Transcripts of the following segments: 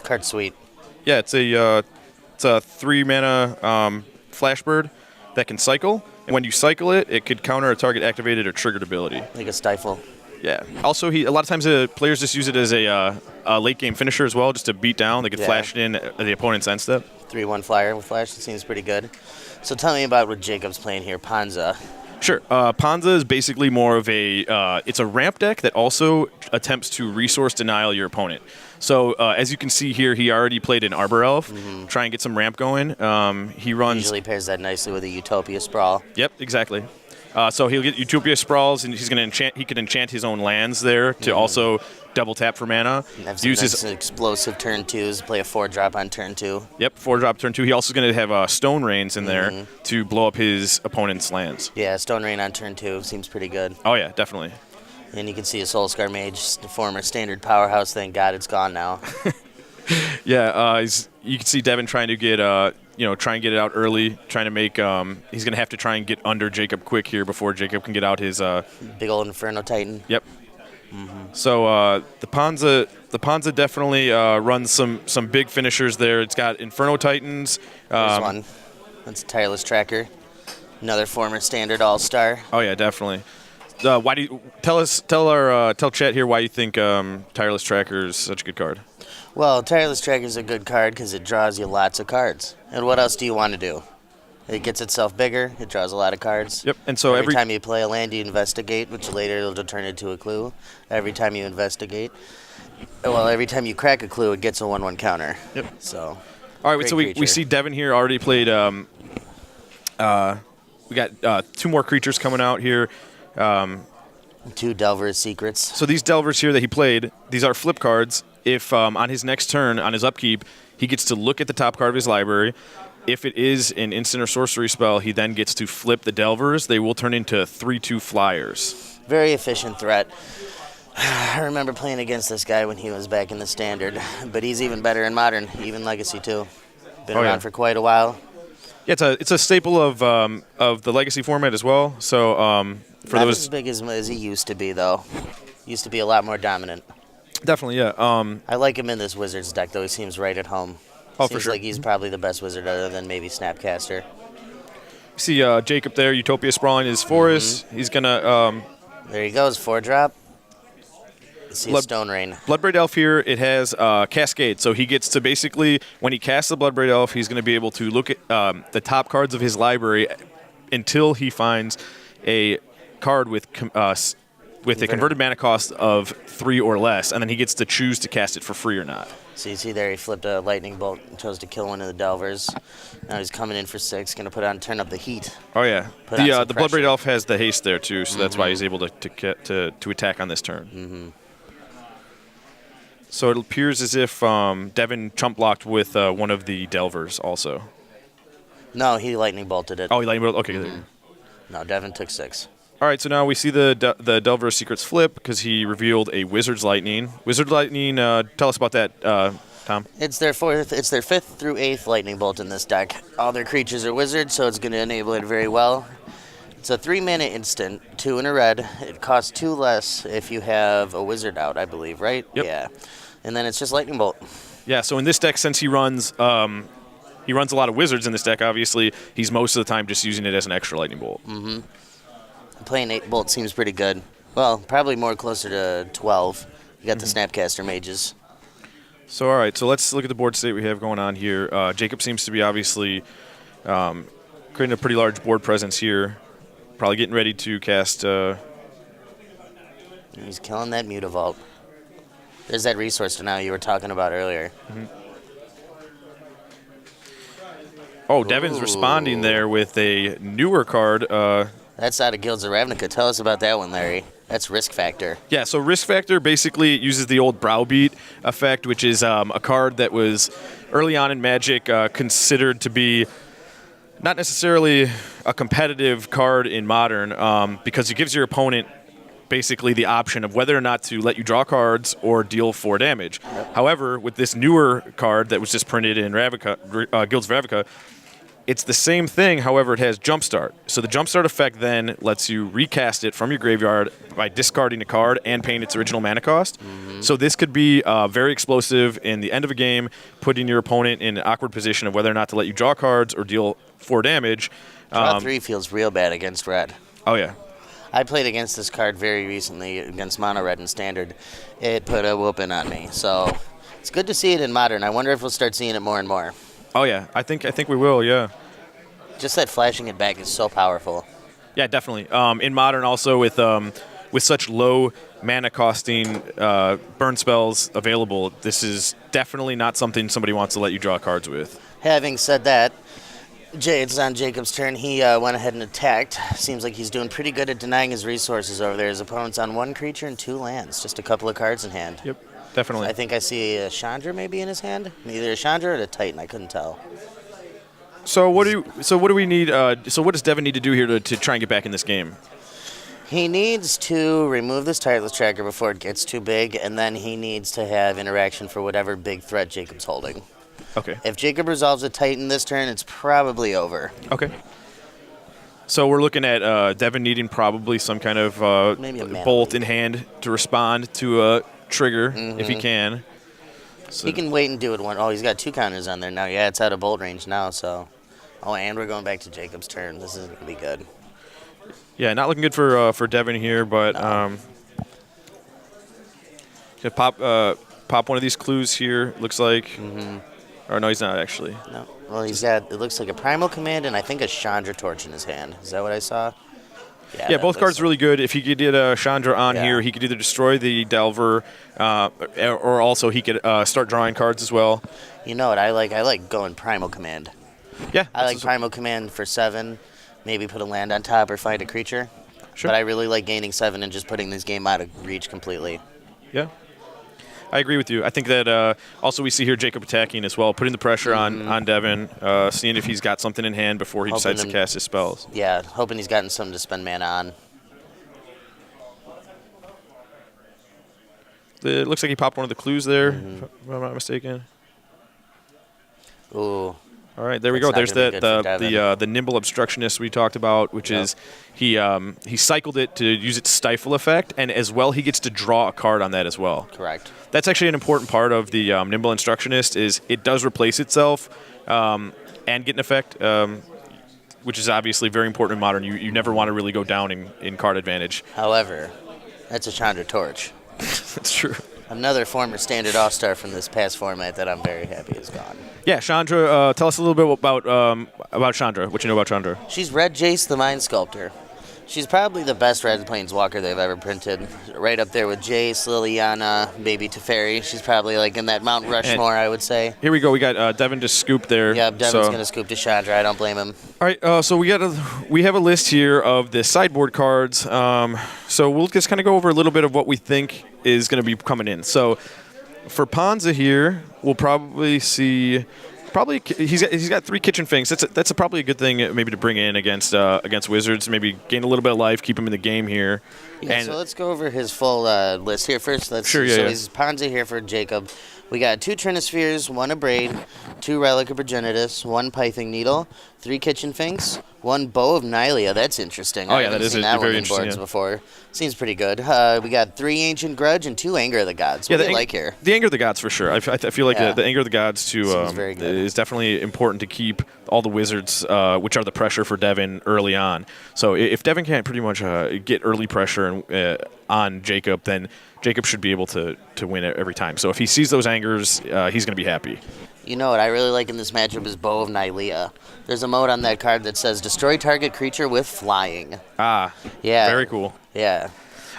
Card suite. Yeah, it's a 3-mana flash bird that can cycle, and when you cycle it, it could counter a target activated or triggered ability. Like a stifle. Yeah. Also, a lot of times players just use it as a late game finisher as well, just to beat down. They could flash it in at the opponent's end step. 3/1 flyer with flash. It seems pretty good. So tell me about what Jacob's playing here. Panza. Sure. Panza is basically more of it's a ramp deck that also attempts to resource denial your opponent. So as you can see here, he already played an Arbor Elf, try and get some ramp going. He runs. Usually pairs that nicely with a Utopia Sprawl. Yep, exactly. So he'll get Utopia Sprawls, and he's going to enchant. He can enchant his own lands there to also double tap for mana. Use his explosive turn 2s. Play a 4-drop on turn 2. Yep, 4-drop turn 2. He also is going to have Stone Rains in there to blow up his opponent's lands. Yeah, Stone Rain on turn 2 seems pretty good. Oh yeah, definitely. And you can see a Soulscar Mage, the former standard powerhouse. Thank God it's gone now. Yeah, you can see Devin trying to get try and get it out early, trying to make. He's going to have to try and get under Jacob quick here before Jacob can get out his. Big old Inferno Titan. Yep. So the Panza definitely runs some big finishers there. It's got Inferno Titans. There's one. That's Tireless Tracker. Another former standard all-star. Oh yeah, definitely. Why do you tell chat here why you think Tireless Tracker is such a good card? Well, Tireless Tracker is a good card because it draws you lots of cards. And what else do you want to do? It gets itself bigger. It draws a lot of cards. Yep. And so every time you play a land, you investigate, which later it'll turn into a clue. Every time you investigate, every time you crack a clue, it gets a 1/1 counter. Yep. So. All right. So we see Devin here already played. We got 2 more creatures coming out here. 2 Delver's Secrets. So these Delvers here that he played, these are flip cards. If on his next turn, on his upkeep, he gets to look at the top card of his library. If it is an instant or sorcery spell, he then gets to flip the Delvers. They will turn into 3/2 flyers. Very efficient threat. I remember playing against this guy when he was back in the Standard, but he's even better in Modern, even Legacy too. Been around for quite a while. Yeah, it's a staple of the Legacy format as well. So for Not those as big as he used to be, though. Used to be a lot more dominant. Definitely, yeah. I like him in this Wizards deck, though. He seems right at home. Oh, Seems for sure. like he's probably the best wizard other than maybe Snapcaster. You see Jacob there, Utopia Sprawl in his forest. He's going to... There he goes, 4-drop. See a Stone Rain. Bloodbraid Elf here, it has Cascade. So he gets to basically, when he casts the Bloodbraid Elf, he's going to be able to look at the top cards of his library until he finds a card with a converted mana cost of 3 or less, and then he gets to choose to cast it for free or not. So you see there, he flipped a Lightning Bolt and chose to kill one of the Delvers. Now he's coming in for 6, going to turn up the heat. Oh yeah, the Bloodbraid Elf has the haste there too, so that's why he's able to attack on this turn. So it appears as if Devin chump blocked with one of the Delvers also. No, he Lightning Bolted it. Oh, he Lightning Bolted. Okay. There. No, Devin took 6. All right, so now we see the Delver Secrets flip because he revealed a Wizard's Lightning. Wizard's Lightning, tell us about that, Tom. It's their 5th through 8th Lightning Bolt in this deck. All their creatures are wizards, so it's going to enable it very well. It's a 3-mana instant, 2 in a red. It costs 2 less if you have a wizard out, I believe, right? Yep. Yeah. And then it's just Lightning Bolt. Yeah, so in this deck, since he runs a lot of wizards in this deck, obviously, he's most of the time just using it as an extra Lightning Bolt. Playing 8 Bolt seems pretty good. Well, probably more closer to 12. You got the Snapcaster Mages. So, all right, so let's look at the board state we have going on here. Jacob seems to be obviously creating a pretty large board presence here. Probably getting ready to cast... He's killing that Mutavault. There's that resource now you were talking about earlier. Oh, Devin's responding there with a newer card. That's out of Guilds of Ravnica. Tell us about that one, Larry. That's Risk Factor. Yeah, so Risk Factor basically uses the old Browbeat effect, which is a card that was early on in Magic considered to be not necessarily a competitive card in Modern because it gives your opponent basically the option of whether or not to let you draw cards or deal 4 damage. However, with this newer card that was just printed in Guilds of Ravnica, It's the same thing, however, it has Jumpstart. So the Jumpstart effect then lets you recast it from your graveyard by discarding a card and paying its original mana cost. So this could be very explosive in the end of a game, putting your opponent in an awkward position of whether or not to let you draw cards or deal 4 damage. Draw 3 feels real bad against red. Oh, yeah. I played against this card very recently against Mono Red and Standard. It put a whooping on me. So it's good to see it in Modern. I wonder if we'll start seeing it more and more. Oh, yeah. I think we will, yeah. Just that flashing it back is so powerful. Yeah, definitely. In Modern also with such low mana costing burn spells available, this is definitely not something somebody wants to let you draw cards with. Having said that, it's on Jacob's turn. He went ahead and attacked. Seems like he's doing pretty good at denying his resources over there. His opponent's on 1 creature and 2 lands. Just a couple of cards in hand. Yep, definitely. I think I see a Chandra maybe in his hand. Either a Chandra or a Titan. I couldn't tell. So what do we need? So what does Devin need to do here to try and get back in this game? He needs to remove this Tireless Tracker before it gets too big, and then he needs to have interaction for whatever big threat Jacob's holding. Okay. If Jacob resolves a Titan this turn, it's probably over. Okay. So we're looking at Devin needing probably some kind of Maybe a mana bolt leak. in hand to respond to a trigger if he can. So He can wait and do it one. Oh, he's got 2 counters on there now. Yeah, it's out of bolt range now, so. Oh, and we're going back to Jacob's turn. This is going to be good. yeah, not looking good for Devin here, but gonna pop one of these clues here. Looks like. Or no, he's not actually. No. Well, he's got, it looks like a Primal Command and I think a Chandra Torch in his hand. Is that what I saw? Yeah, that both looks cards like- really good. If he could get a Chandra on Yeah. here, he could either destroy the Delver, or also he could start drawing cards as well. You know what I like? I like going Primal Command. Yeah, I like Primal Command for 7. Maybe put a land on top or fight a creature. Sure. But I really like gaining 7 and just putting this game out of reach completely. Yeah, I agree with you. I think that also we see here Jacob attacking as well, putting the pressure on Devin, seeing if he's got something in hand before he decides to cast his spells. Yeah, hoping he's gotten something to spend mana on. It looks like he popped one of the clues there, if I'm not mistaken. Ooh. All right, there we go. That's There's not gonna be good for the nimble obstructionist we talked about, which is he cycled it to use its stifle effect, and as well he gets to draw a card on that as well. Correct. That's actually an important part of the nimble obstructionist is it does replace itself and get an effect, which is obviously very important in Modern. You never want to really go down in card advantage. However, that's a Chandra Torch. That's true. Another former Standard All-Star from this past format that I'm very happy is gone. Yeah, Chandra. Tell us a little bit about Chandra. What you know about Chandra? She's Red Jace, the Mind Sculptor. She's probably the best Red Planeswalker they've ever printed. Right up there with Jace, Liliana, maybe Teferi. She's probably like in that Mount Rushmore, I would say. Here we go. We got Devin to scoop there. Yeah, Devin's going to scoop to Chandra. I don't blame him. All right, so we have a list here of the sideboard cards. So we'll just kind of go over a little bit of what we think is going to be coming in. So for Ponza here, we'll probably see. He's got 3 Kitchen Finks. That's probably a good thing maybe to bring in against Wizards. Maybe gain a little bit of life, keep him in the game here. Yeah, so let's go over his full list here first. He's Ponza here for Jacob. We got 2 Trinispheres, 1 Abrade, 2 Relic of Progenitus, 1 Pithing Needle, 3 Kitchen Finks, 1 Bow of Nylea. That's interesting. Oh, yeah, I haven't that is seen a that very one in interesting, boards yeah. before. Seems pretty good. We got 3 Ancient Grudge and 2 Anger of the Gods. What do you like here? The Anger of the Gods for sure. I feel like the Anger of the Gods Seems very good. is definitely important to keep all the Wizards, which are the pressure for Devin early on. So if Devin can't pretty much get early pressure on Jacob, then Jacob should be able to win it every time. So if he sees those Angers, he's going to be happy. You know what I really like in this matchup is Bow of Nylea. There's a mode on that card that says destroy target creature with flying. Ah, Yeah. very cool. Yeah.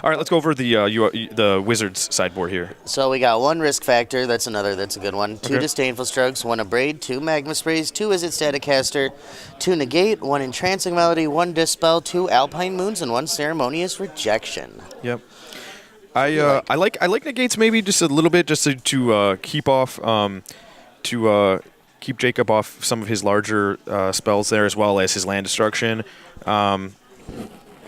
All right, let's go over the Wizards sideboard here. So we got 1 Risk Factor. That's a good one. 2 Okay. Disdainful Strokes, 1 Abrade, 2 Magma Sprays, 2 Izzet Staticaster, 2 Negate, 1 Entrancing Melody, 1 Dispel, 2 Alpine Moons, and 1 Ceremonious Rejection. Yep. I like negates maybe just a little bit just to keep off keep Jacob off some of his larger spells there as well as his land destruction.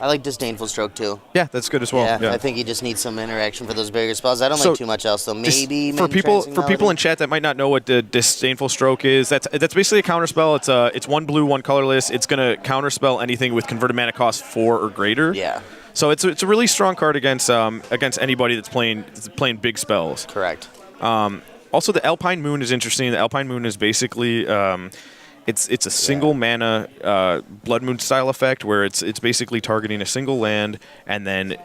I like Disdainful Stroke too. Yeah, that's good as well. Yeah, I think he just needs some interaction for those bigger spells. I don't So, like too much else though. Maybe for people in chat that might not know what the Disdainful Stroke is, that's basically a counter spell. It's 1 blue, 1 colorless. It's gonna counterspell anything with converted mana cost 4 or greater. Yeah. So it's a really strong card against anybody that's playing big spells. Correct. Also, the Alpine Moon is interesting. The Alpine Moon is basically it's a single mana Blood Moon style effect where it's basically targeting a single land and then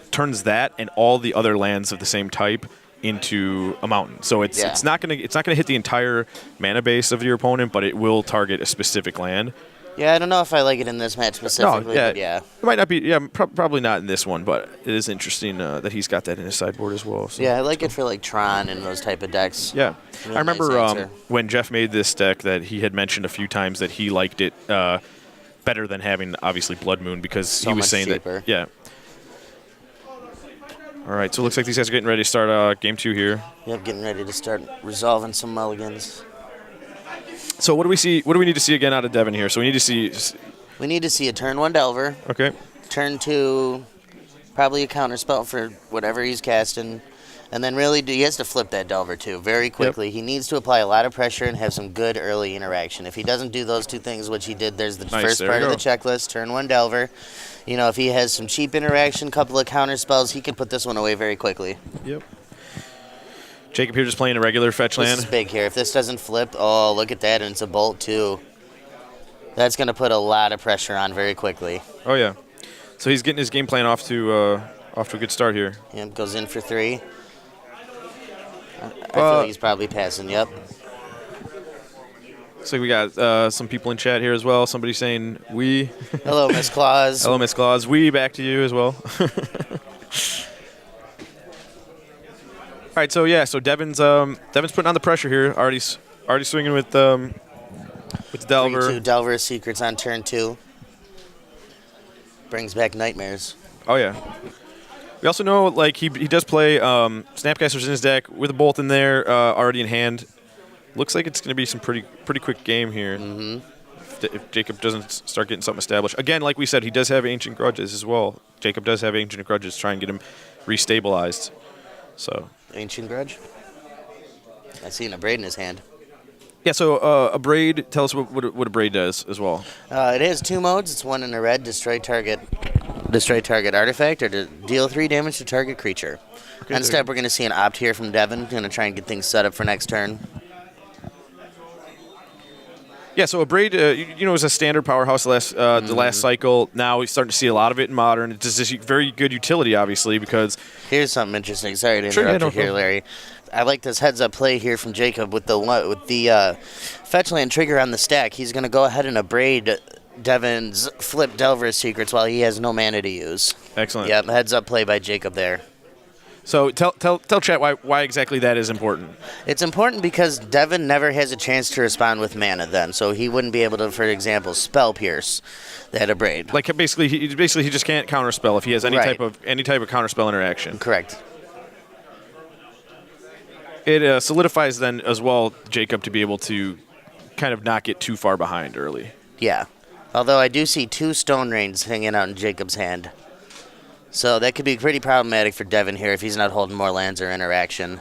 turns that and all the other lands of the same type into a mountain. So it's not gonna hit the entire mana base of your opponent, but it will target a specific land. Yeah, I don't know if I like it in this match specifically. No, but yeah. It might not be. Yeah, probably not in this one, but it is interesting that he's got that in his sideboard as well. So. Yeah, I like it for like Tron and those type of decks. Yeah, Really I remember nice when Jeff made this deck that he had mentioned a few times that he liked it better than having obviously Blood Moon because he was saying cheaper. that. Yeah. All right, so it looks like these guys are getting ready to start game 2 here. Yep, getting ready to start resolving some mulligans. So what do we see? What do we need to see again out of Devin here? So we need to see. We need to see a turn 1 Delver. Okay. Turn 2, probably a counter spell for whatever he's casting. And then really, he has to flip that Delver too very quickly. He needs to apply a lot of pressure and have some good early interaction. If he doesn't do those 2 things, which he did, there's the first part of the checklist, turn 1 Delver. You know, if he has some cheap interaction, couple of counter spells, he can put this one away very quickly. Yep. Jacob here just playing a regular fetch land. This is big here. If this doesn't flip, oh, look at that, and it's a bolt too. That's going to put a lot of pressure on very quickly. Oh, yeah. So he's getting his game plan off to a good start here. Yep, goes in for 3. I feel like he's probably passing, yep. Looks like we got some people in chat here as well. Somebody saying, we. Hello, Miss Claus. Hello, Miss Claus. We, back to you as well. All right, so yeah, so Devin's putting on the pressure here. Already swinging with Delver. 3-2 Delver Secrets on turn 2. Brings back Nightmares. Oh yeah. We also know like he does play Snapcasters in his deck with a bolt in there already in hand. Looks like it's going to be some pretty quick game here. Mm-hmm. If Jacob doesn't start getting something established. Again, like we said, he does have Ancient Grudges as well. Jacob does have Ancient Grudges to try and get him restabilized. So. Ancient Grudge? I see an Abrade in his hand. Yeah, so a Braid, tell us what a Braid does as well. It has 2 modes. It's 1 in a red, destroy target artifact, or to deal 3 damage to target creature. Okay, Instead, we're going to see an opt here from Devin. Going to try and get things set up for next turn. Yeah, so a Braid, was a standard powerhouse the last cycle. Now we're starting to see a lot of it in Modern. It's just very good utility, obviously, because... Here's something interesting. Sorry to interrupt you here, Larry. I like this heads-up play here from Jacob with the fetch land trigger on the stack. He's going to go ahead and Abrade Devin's flip Delver Secrets while he has no mana to use. Excellent. Yep, heads-up play by Jacob there. So tell chat why exactly that is important. It's important because Devin never has a chance to respond with mana then, so he wouldn't be able to, for example, Spell Pierce that Abrade. Like basically he just can't counterspell if he has any type of counterspell interaction. Correct. It solidifies then as well Jacob to be able to kind of not get too far behind early. Yeah. Although I do see 2 Stone Rains hanging out in Jacob's hand. So that could be pretty problematic for Devin here if he's not holding more lands or interaction.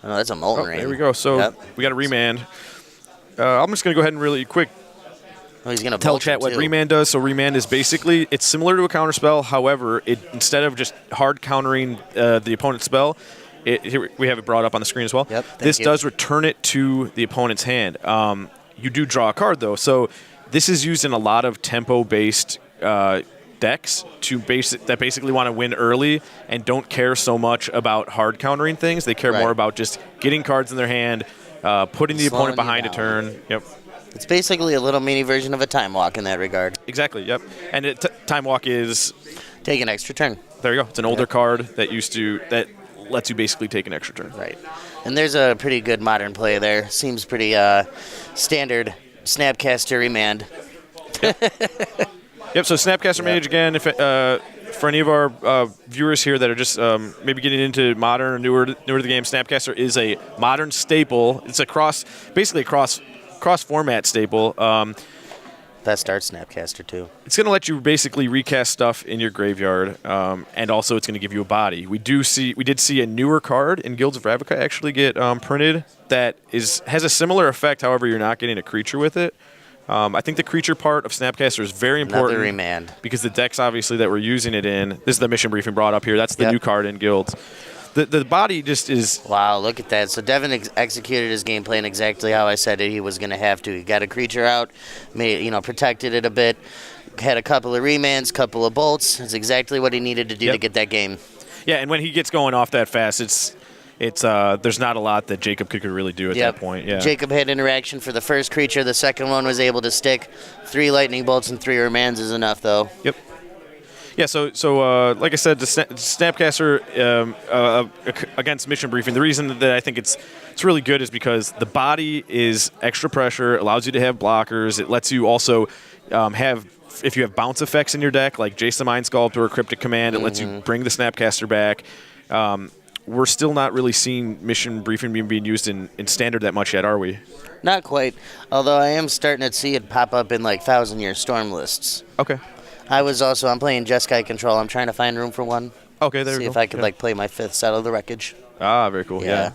Oh, that's a Molten Rain. There we go. So we got a Remand. I'm just going to go ahead and really quick he's going to tell chat what Remand does. So Remand is basically, it's similar to a counterspell. However, instead of just hard countering the opponent's spell, here we have it brought up on the screen as well. Yep, this does return it to the opponent's hand. You do draw a card, though. So this is used in a lot of tempo-based decks that basically want to win early and don't care so much about hard countering things. They care more about just getting cards in their hand, putting the opponent behind a turn. Yep. It's basically a little mini version of a Time Walk in that regard. Exactly, yep. And Time Walk is... Take an extra turn. There you go. It's an older card that lets you basically take an extra turn. Right. And there's a pretty good Modern play there. Seems pretty standard Snapcaster Remand. Yep, so Snapcaster Mage again, if for any of our viewers here that are just maybe getting into Modern or newer to the game, Snapcaster is a Modern staple. It's basically a cross format staple. Best art Snapcaster, too. It's going to let you basically recast stuff in your graveyard, and also it's going to give you a body. We did see a newer card in Guilds of Ravnica actually get printed that has a similar effect. However, you're not getting a creature with it. I think the creature part of Snapcaster is very important. Another remand. Because the decks, obviously, that we're using it in, this is the mission briefing brought up here. That's the new card in Guilds. The body just is... Wow, look at that. So Devin executed his game plan exactly how I said he was going to have to. He got a creature out, protected it a bit, had a couple of remands, couple of bolts. That's exactly what he needed to do to get that game. Yeah, and when he gets going off that fast, it's there's not a lot that Jacob could really do at that point. Yeah. Jacob had interaction for the first creature. The second one was able to stick. 3 lightning bolts and 3 remands is enough, though. Yep. Yeah, so like I said, the Snapcaster against Mission Briefing, the reason that I think it's really good is because the body is extra pressure, allows you to have blockers. It lets you also have, if you have bounce effects in your deck, like Jace the Mind Sculptor or Cryptic Command, it lets you bring the Snapcaster back. We're still not really seeing Mission Briefing being used in Standard that much yet, are we? Not quite, although I am starting to see it pop up in, like, 1,000-Year Storm lists. Okay. I'm playing Jeskai Control. I'm trying to find room for one. Okay, there we go. See if I could, play my 5th Settle the Wreckage. Ah, very cool. Yeah.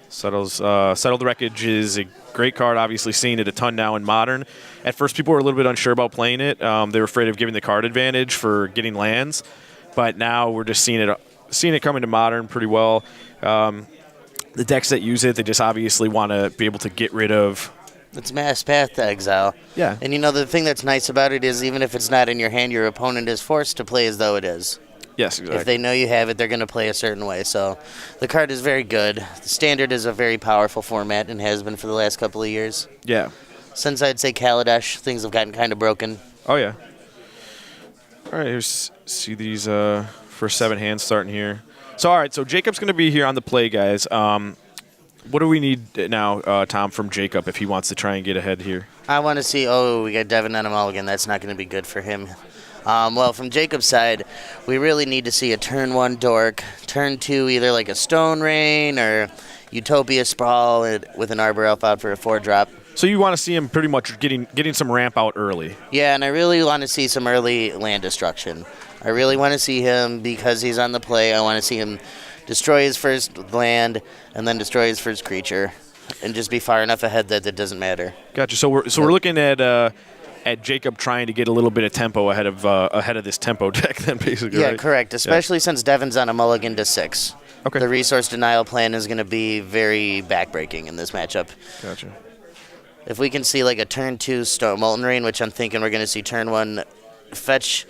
Settle the Wreckage is a great card, obviously seeing it a ton now in Modern. At first, people were a little bit unsure about playing it. They were afraid of giving the card advantage for getting lands, but now we're just seeing it come into Modern pretty well. The decks that use it, they just obviously want to be able to get rid of... It's Mass Path to Exile. Yeah. And the thing that's nice about it is even if it's not in your hand, your opponent is forced to play as though it is. Yes, exactly. If they know you have it, they're going to play a certain way. So the card is very good. The Standard is a very powerful format and has been for the last couple of years. Yeah. Since I'd say Kaladesh, things have gotten kind of broken. Oh, yeah. All right, here's see these first 7 hands starting here. So, all right, so Jacob's going to be here on the play, guys. What do we need now, Tom, from Jacob if he wants to try and get ahead here? I want to see, we got Devin on a mulligan. That's not going to be good for him. Well, from Jacob's side, we really need to see a turn 1 Dork, turn 2 either like a Stone Rain or Utopia Sprawl with an Arbor Elf out for a 4-drop. So you want to see him pretty much getting some ramp out early. Yeah, and I really want to see some early land destruction. I really want to see him, because he's on the play, I want to see him destroy his first land and then destroy his first creature and just be far enough ahead that it doesn't matter. Gotcha. So we're looking at Jacob trying to get a little bit of tempo ahead of this tempo deck then, basically. Yeah, right? correct, especially since Devin's on a mulligan to 6. Okay. The resource denial plan is going to be very backbreaking in this matchup. Gotcha. If we can see like a turn 2 Molten Rain, which I'm thinking we're going to see turn 1 fetch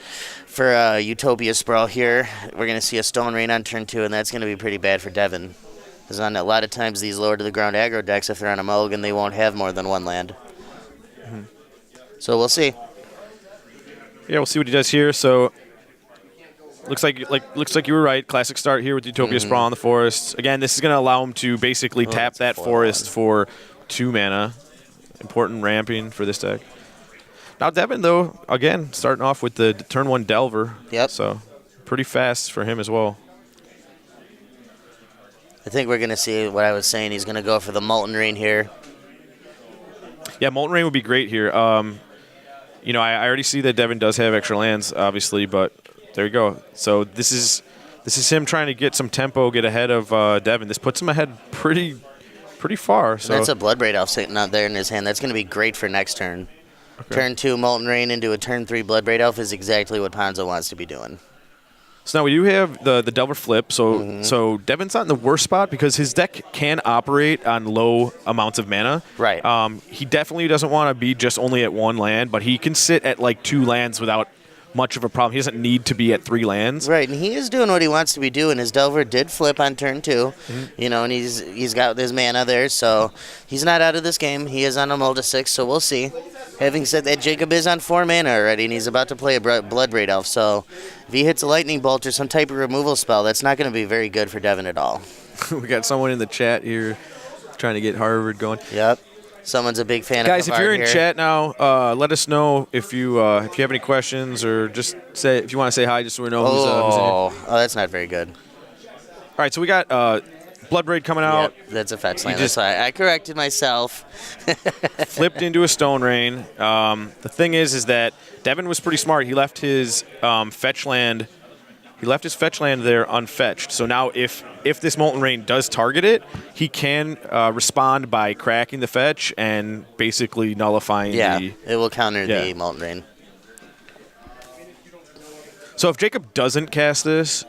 for Utopia Sprawl here, we're going to see a Stone Rain on turn 2, and that's going to be pretty bad for Devin. Because on a lot of times these lower to the ground aggro decks, if they're on a mulligan, they won't have more than 1 land. So we'll see. Yeah, we'll see what he does here. So looks like you were right. Classic start here with Utopia Sprawl on the forest. Again, this is going to allow him to basically tap that forest for 2 mana. Important ramping for this deck. Now Devin, though, again, starting off with the turn 1 Delver. Yep. So pretty fast for him as well. I think we're going to see what I was saying. He's going to go for the Molten Rain here. Yeah, Molten Rain would be great here. I already see that Devin does have extra lands, obviously, but there you go. So this is him trying to get some tempo, get ahead of Devin. This puts him ahead pretty far. So that's a Bloodbraid Elf sitting out there in his hand. That's going to be great for next turn. Okay. Turn 2 Molten Rain into a turn 3 Bloodbraid Elf is exactly what Ponzo wants to be doing. So now we do have the Delver flip. So Devin's not in the worst spot because his deck can operate on low amounts of mana. Right. He definitely doesn't want to be just only at 1 land, but he can sit at like 2 lands without much of a problem. He doesn't need to be at 3 lands. Right, and he is doing what he wants to be doing. His Delver did flip on turn 2, and he's got his mana there, so he's not out of this game. He is on a mull to 6, so we'll see. Having said that, Jacob is on 4 mana already, and he's about to play a Bloodbraid Elf, so if he hits a Lightning Bolt or some type of removal spell, that's not going to be very good for Devin at all. We got someone in the chat here trying to get Harvard going. Yep. Someone's a big fan Guys, of Havard. Guys, if you're in here. chat now, let us know if you have any questions or just say if you want to say hi, just so we know who's in here. Oh, that's not very good. All right, so we got Bloodbraid coming out. Yep, that's a fetch land. That's why I corrected myself. Flipped into a Stone Rain. The thing is that Devin was pretty smart. He left his fetch land. He left his fetch land there unfetched. So now if this Molten Rain does target it, he can respond by cracking the fetch and basically nullifying it will counter the Molten Rain. So if Jacob doesn't cast this,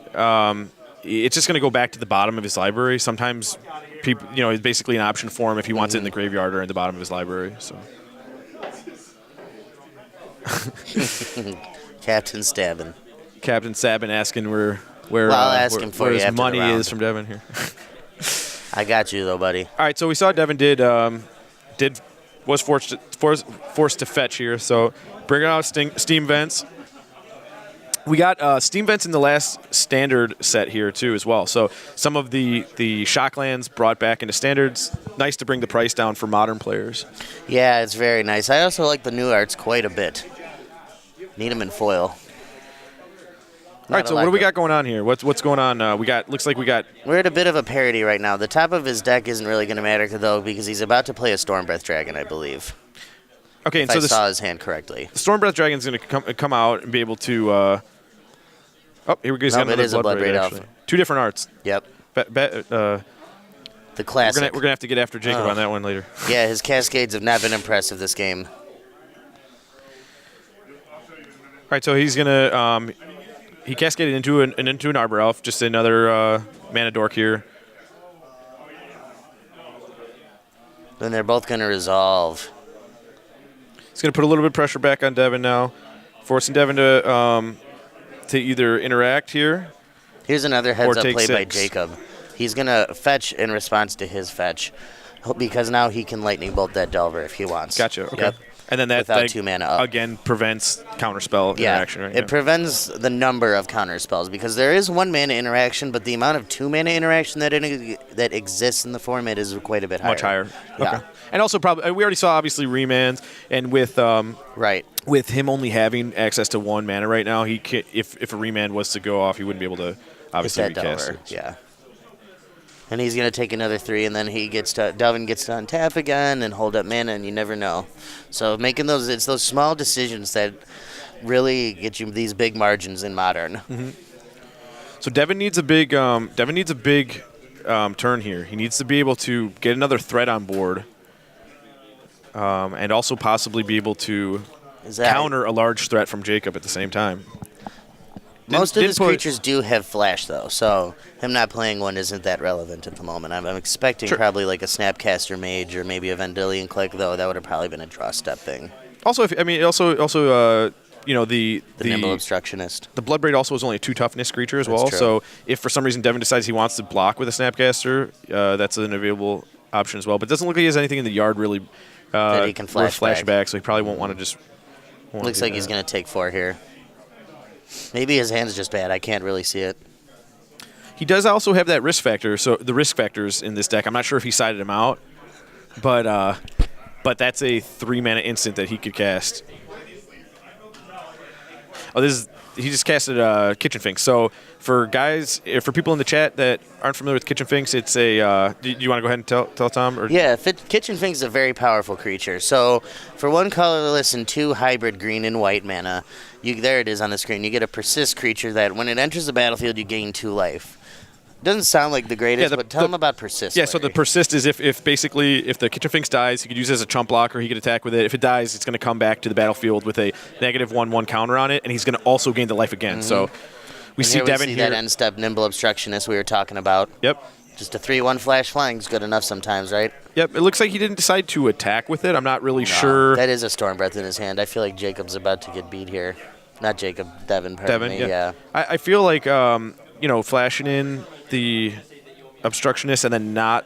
it's just going to go back to the bottom of his library. Sometimes people, it's basically an option for him if he wants it in the graveyard or in the bottom of his library. So Captain Sabin asking where his money is from Devin here. I got you though, buddy. All right, so we saw Devin was forced to fetch here. So bringing out Steam Vents. We got Steam Vents in the last Standard set here, too, as well. So some of the Shocklands brought back into Standards. Nice to bring the price down for modern players. Yeah, it's very nice. I also like the new arts quite a bit. Need them in foil. All right, so what do we got going on here? What's going on? We're at a bit of a parity right now. The top of his deck isn't really going to matter, though, because he's about to play a Stormbreath Dragon, I believe. Okay, if I saw his hand correctly. The Stormbreath Dragon is going to come out and be able to... here we go. No, it is a Bloodbraid Elf. Two different arts. Yep. The classic. We're gonna have to get after Jacob on that one later. Yeah, his cascades have not been impressive this game. All right, so he's gonna he cascaded into an Arbor Elf, just another mana dork here. Then they're both gonna resolve. He's gonna put a little bit of pressure back on Devin now, forcing Devin to either interact here. Here's another heads-up play 6. by Jacob. He's going to fetch in response to his fetch because now he can Lightning Bolt that Delver if he wants. Gotcha. Okay. Yep. And then that without 2 mana up. Again prevents counterspell interaction. Right? It prevents the number of counterspells because there is 1 mana interaction, but the amount of 2 mana interaction that exists in the format is quite a bit higher. Much higher. Yeah. Okay. And also probably we already saw obviously remands, and with with him only having access to 1 mana right now, he can, if a remand was to go off, he wouldn't be able to obviously recast it. Yeah. And he's going to take another 3, and then Devin gets to untap again and hold up mana, and you never know. So making it's those small decisions that really get you these big margins in Modern. Mm-hmm. So Devin needs a big turn here. He needs to be able to get another threat on board, and also possibly be able to counter a large threat from Jacob at the same time. Most of his creatures do have flash, though, so him not playing one isn't that relevant at the moment. I'm expecting probably like a Snapcaster Mage or maybe a Vendilion Click, though. That would have probably been a draw step thing. Also, the Nimble Obstructionist. The Bloodbraid also is only a 2 toughness creature as well. True. So if for some reason Devin decides he wants to block with a Snapcaster, that's an available option as well. But it doesn't look like he has anything in the yard really that he can flash back, so he probably won't want to just. Looks like he's going to take 4 here. Maybe his hand's just bad. I can't really see it. He does also have that risk factor. So the risk factors in this deck, I'm not sure if he sided them out, but that's a 3 mana instant that he could cast. Oh, he just casted Kitchen Finks. So for people in the chat that aren't familiar with Kitchen Finks, it's a. Do you want to go ahead and tell Tom? Or? Yeah, Kitchen Finks is a very powerful creature. So for 1 colorless and 2 hybrid green and white mana, there it is on the screen. You get a persist creature that when it enters the battlefield, you gain 2 life. Doesn't sound like the greatest, but tell them about persist. Yeah, Larry. So the persist is if the Kitchen Finks dies, he could use it as a chump block, or he could attack with it. If it dies, it's going to come back to the battlefield with a -1/1 counter on it, and he's going to also gain the life again. Mm-hmm. So we see Devin here. That end step Nimble Obstructionist we were talking about. Yep. Just a 3/1 flash flying is good enough sometimes, right? Yep. It looks like he didn't decide to attack with it. I'm not really sure. That is a Stormbreath in his hand. I feel like Jacob's about to get beat here. Not Jacob, Devin. Devin, me. Yeah. I feel like flashing in the Obstructionist and then not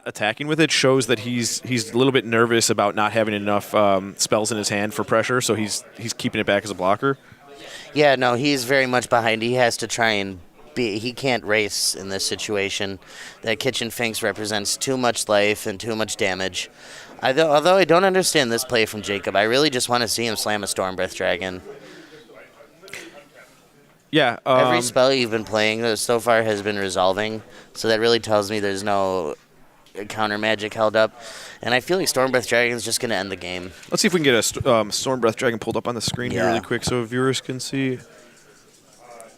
attacking with it shows that he's a little bit nervous about not having enough spells in his hand for pressure, so he's keeping it back as a blocker. Yeah, no, he's very much behind. He has to try and he can't race in this situation. That Kitchen Finks represents too much life and too much damage. Although I don't understand this play from Jacob, I really just want to see him slam a Stormbreath Dragon. Yeah. Every spell you've been playing so far has been resolving, so that really tells me there's no counter magic held up. And I feel like Stormbreath Dragon is just going to end the game. Let's see if we can get a Stormbreath Dragon pulled up on the screen here really quick so viewers can see.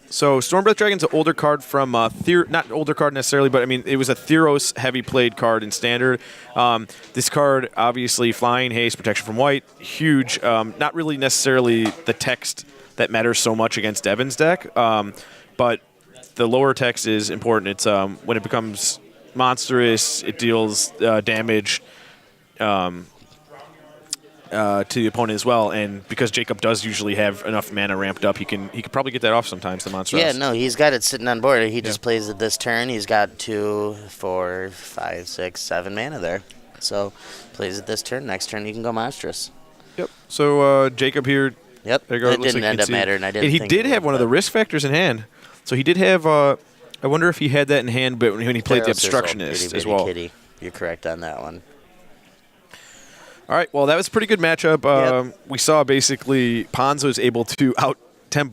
So Stormbreath Dragon's an older card from not older card necessarily, but I mean it was a Theros heavy played card in Standard. This card obviously flying, haste, protection from white, huge. Not really necessarily the text that matters so much against Devin's deck, but the lower text is important. It's when it becomes monstrous, it deals damage to the opponent as well, and because Jacob does usually have enough mana ramped up, he could probably get that off sometimes. The monster. Yeah, no, he's got it sitting on board. He just plays it this turn. He's got 2, 4, 5, 6, 7 mana there. So plays it this turn. Next turn he can go monstrous. Yep. So Jacob here. Yep. There you go. It didn't end up mattering. And he did have one of the risk factors in hand. So he did have. I wonder if he had that in hand, but when he played the obstructionist as well. Kitty. You're correct on that one. All right, well, that was a pretty good matchup. We saw basically Ponzo's able to out-tempo